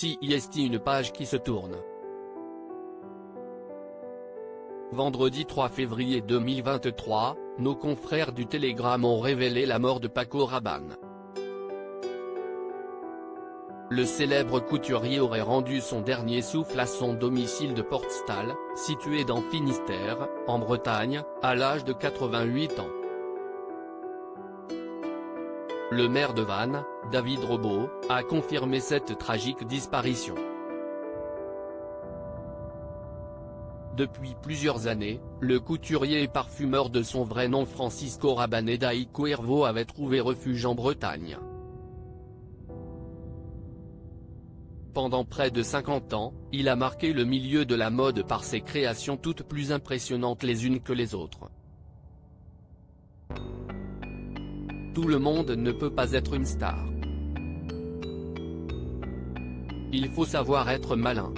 CIST, une page qui se tourne. Vendredi 3 février 2023, nos confrères du Télégramme ont révélé la mort de Paco Rabanne. Le célèbre couturier aurait rendu son dernier souffle à son domicile de Portstal, situé dans Finistère, en Bretagne, à l'âge de 88 ans. Le maire de Vannes, David Robaut, a confirmé cette tragique disparition. Depuis plusieurs années, le couturier et parfumeur de son vrai nom Francisco Rabanne dai Cuervo avait trouvé refuge en Bretagne. Pendant près de 50 ans, il a marqué le milieu de la mode par ses créations toutes plus impressionnantes les unes que les autres. Tout le monde ne peut pas être une star. Il faut savoir être malin.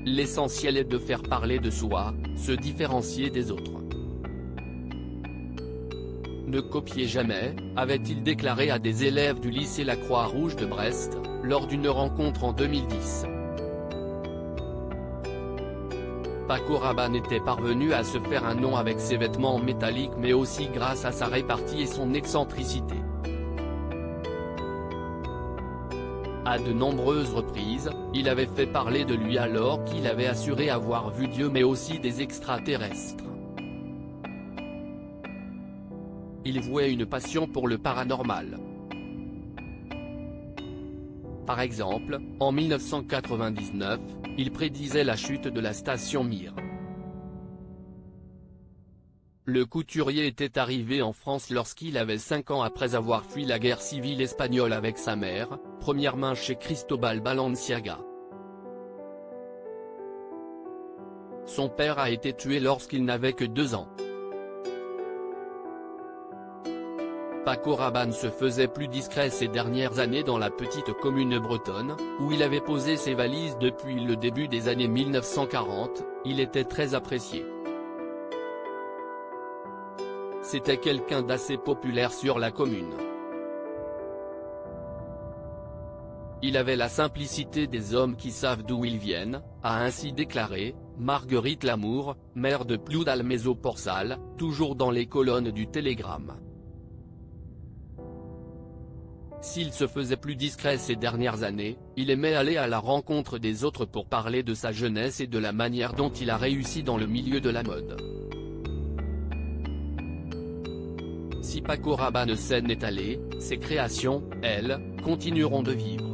L'essentiel est de faire parler de soi, se différencier des autres. Ne copiez jamais, avait-il déclaré à des élèves du lycée La Croix-Rouge de Brest, lors d'une rencontre en 2010. Paco Rabanne était parvenu à se faire un nom avec ses vêtements métalliques mais aussi grâce à sa répartie et son excentricité. À de nombreuses reprises, il avait fait parler de lui alors qu'il avait assuré avoir vu Dieu mais aussi des extraterrestres. Il vouait une passion pour le paranormal. Par exemple, en 1999, il prédisait la chute de la station Mir. Le couturier était arrivé en France lorsqu'il avait 5 ans après avoir fui la guerre civile espagnole avec sa mère, première main chez Cristobal Balenciaga. Son père a été tué lorsqu'il n'avait que 2 ans. Paco Rabanne se faisait plus discret ces dernières années dans la petite commune bretonne, où il avait posé ses valises depuis le début des années 1940, il était très apprécié. C'était quelqu'un d'assez populaire sur la commune. Il avait la simplicité des hommes qui savent d'où ils viennent, a ainsi déclaré Marguerite Lamour, maire de Ploudalmézeau-Porsal, toujours dans les colonnes du Télégramme. S'il se faisait plus discret ces dernières années, il aimait aller à la rencontre des autres pour parler de sa jeunesse et de la manière dont il a réussi dans le milieu de la mode. Si Paco Rabanne s'en est allé, ses créations, elles, continueront de vivre.